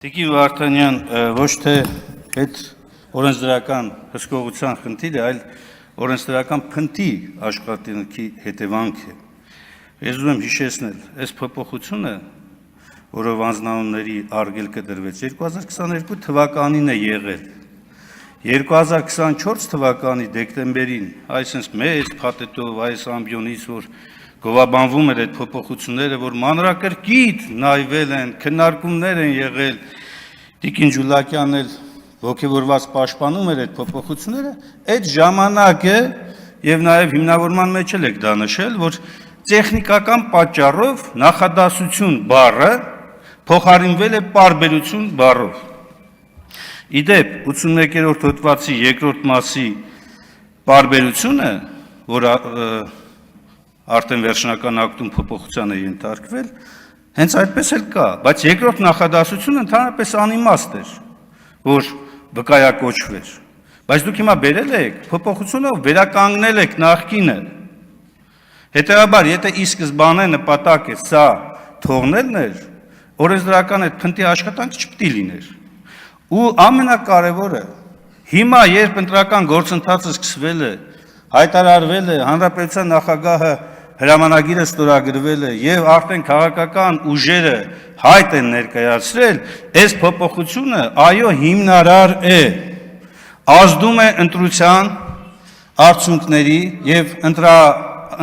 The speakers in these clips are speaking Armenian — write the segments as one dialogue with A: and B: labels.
A: Տիկին Վարդանյան ոչ թե այդ օրենսդրական հսկողության խնդիր է, այլ օրենսդրական փնթի աշխատանքի հետևանք է։ Ես ուզում եմ հիշեցնել, այս փոփոխությունը, որով անձնանունների արգելքը դրվեց, 2022 թվականին է եղել։ 2024 թվականի դեկտեմբերին, այսինքն մեծ փաթեթով այս ամբիոնից, որ գովաբանվում էր այդ փոփոխությունները, որ մանրակրկիտ նայվել են, քննարկումներ են եղել, Տիկին Ջուլակյանն էլ ոգևորված պաշտպանում էր այդ փոփոխությունները, այդ ժամանակը եւ նաեւ հիմնավորման մեջ էլ եք դա նշել, որ տեխնիկական պատճառով նախադասություն բառը փոխարինվել է պարբերություն բառով։ Իդեպ 81-րդ հոդվածի երկրորդ մասի պարբերությունը, որ արդեն վերջնական ակտում փոփոխության է ենթարկվել, հենց այդպես էլ կա, բայց երկրորդ նախադասությունը ընդհանրապես անիմաստ էր, որ վկայակոչվեր։ Բայց դուք հիմա բերել եք փոփոխությունով վերականգնել եք նախկինը։ Հետևաբար, եթե ի սկզբանե նպատակը սա թողնելն էր, օրենսդրական այդ փնթի աշխատանքը չպետք է լիներ։ Ու ամենակարևորը, հիմա երբ ընտրական գործընթացը սկսվել է, հայտարարվել է, հանրապետության նախագահը հրամանագիրը ստորագրվել է եւ արդեն քաղաքական ուժերը հայտ են ներկայացրել, այս փոփոխությունը այո հիմնարար է, ազդում է ընտրության արդյունքների եւ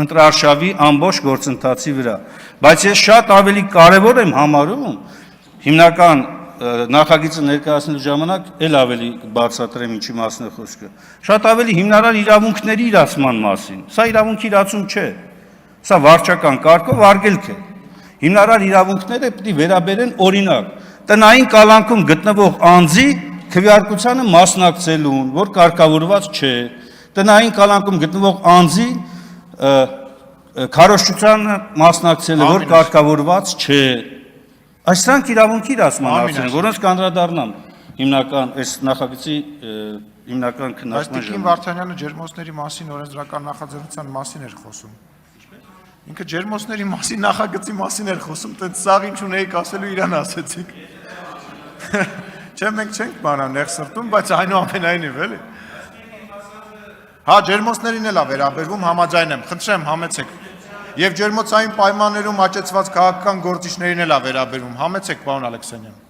A: ընտրարշավի ամբողջ գործընթացի վրա, բայց ես շատ ավելի կարեւոր եմ համարում հիմնական նախագիծը ներկայացնելու ժամանակ էլ ավելի բացատրեմ ինչի մասին է խոսքը։ Շատ ավելի հիմնարար իրավունքների իրացման մասին։ Սա իրավունքի իրացում չէ։ Սա վարչական կարգով արգելք է։ Հիմնարար իրավունքները պետք է վերաբերեն օրինակ տնային կալանքում գտնվող անձի քվեարկությանը մասնակցելուն, որ կարգավորված չէ, տնային կալանքում գտնվող անձի քարոզչությանը մասնակցելը, որ կարգավորված չէ։ Այսրանք իրավունքի իրացման հարցեր են, որոնց կանդրադառնամ հիմնական այս նախագծի հիմնական քննարկման
B: ժամանակ։ Տիկին Վարդանյանը ջերմոցների մասին օրենսդրական նախաձեռնության մասին էր խոսում։ Ինքը ջերմոցների մասին նախագծի մասին էր խոսում, տենց սաղ ինչ ունեիք ասելու իրան ասեցիք։ Չէ, մենք չենք բանա նեղ սրտում, բայց այնուամենայնիվ էլի։ Հա, ջերմոցներին էլ է վերաբերվում, համաձայն եմ, խնդրեմ համեցեք։ Եվ ջերմոցային պայմաններում աճեցված քաղաքական գործիչներին էլ է վերաբերվում, համեցեք, պարոն Ալեքսանյան։